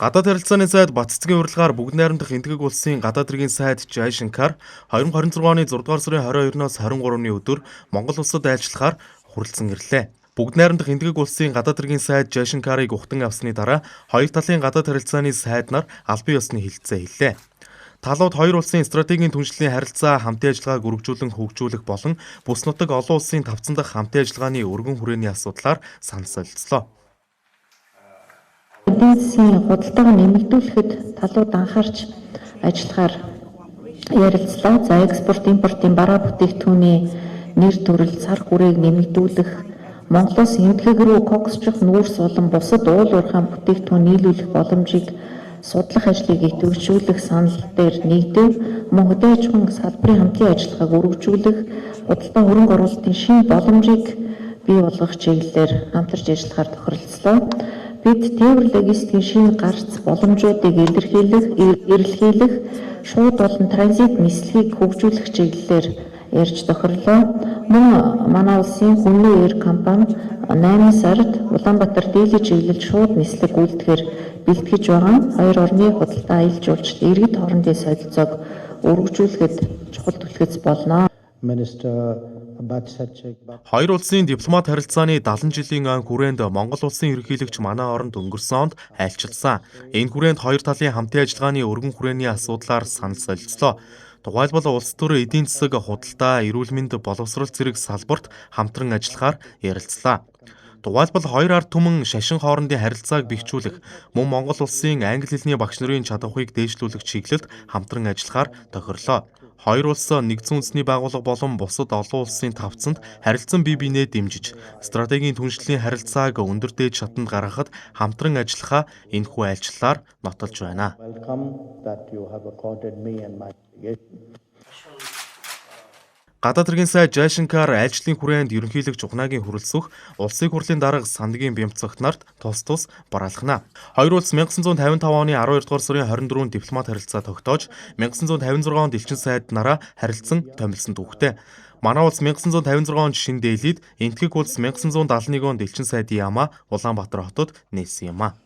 Гадаад харилцааны сайд Баццгийн урилгаар бүгд найрамдах энтгэг улсын гадаад хэргийн сайд Жайшанкар 2026 оны 6 дугаар сарын 22-ноос 23-ны өдөр Монгол улсад айлчлахаар хүрэлцэн ирлээ. Бүгд найрамдах энтгэг улсын гадаад хэргийн сайд Жайшанкарыг ухтан авсны дараа хоёр талын гадаад харилцааны сайд нар албан ёсны хэлэлцээ хэллээ. Талууд хоёр улсын стратегийн түншлэлийн харилцаа хамтын ажиллагааг үргэлжлүүлэн хөгжүүлэх болон бүс нутаг олон улсын тавцан дахь хамтын ажиллагааны өргөн хүрээний асуудлаар санал солилцлоо. Эдийн засгийн худалдааг нэмэгдүүлэхэд талууд анхаарч ажиллахаар ярилцлаа. За экспорт, импортын бараа бүтээгдэхүүний нэр төрөл, цар хүрээг нэмэгдүүлэх, Монголоос энтгэг рүү коксчих нүүрс болон бусад уул уурхайн бүтээгдэхүүн нийлүүлэх боломжийг судлах ажлыг идэвхжүүлэх санал дээр нэгдэв. Мөн хөдөө аж ахуйн салбарын хамтын ажиллагааг өргөжүүлэх, худалдаа хөрөнгө оруулалтын шинэ боломжийг бий болгох чиглэлээр хамтарч ажиллахаар тохиролцлоо. Бид тээвэр логистикийн шинэ гарц боломжуудыг эрэлхийлэх, шууд болон транзит нислэгийг хөгжүүлэх чиглэлээр ярьж тохирлоо. Мөн манай улсын Хүннү Эйр компани 8 сард Улаанбаатар дийлэн чиглэлд шууд нислэг гүйцэтгэхээр бэлтгэж байгаа нь хоёр орны худалдаа аялал жуулчлалт иргэд хоорондын солилцоог өргөжүүлэхэд чухал түлхэж болно. Хоёр улсын дипломат харилцааны 70 жилийн ан хүрээнд Монгол улсын ерөнхийлөгч манай оронд өнгөрсөн онд айлчилсан. Энэ хүрээнд хоёр талын хамтын ажиллагааны өргөн хүрээний асуудлаар санал солилцлоо. Тухайлбал улс төр эдийн засаг, худалдаа, эрүүл мэнд, боловсрол зэрэг салбарт хамтран ажиллахаар ярилцлаа. Тухайлбал хоёр ард түмэн шашин хоорондын харилцааг бэхжүүлэх, мөн Монгол улсын англи хэлний багш нарын чадварыг дээшлүүлэх чиглэлд хамтран ажиллахаар тохирлоо. Хоёр улс нэгдсэн үндэсний байгууллага болон бусад олон улсын тавцанд харилцан бие биенээ дэмжиж, стратегийн түншлэлийн харилцааг өндөр дээд шатанд гаргахад хамтран ажиллахаа энэхүү айлчлалаар нотолж байна. Гадаад хэргийн сайд Жайшанкар айлчлалын хүрээнд ерөнхийлөгч Ухнагийн хүрэлцэх улсын хурлын дарга Сандгийн Бямцагт нарт тус бaraалхана. Хоёр улс 1955 оны 12 дугаар сарын 24-нд дипломат харилцаа тогтоож 1956 онд элчин сайд нараа харилцан томилсон түүхтэй. Манай улс 1956 онд Шин Дээлид, энтгэг улс 1971 онд элчин сайдын яамаа Улаанбаатар хотод нээсэн юм а.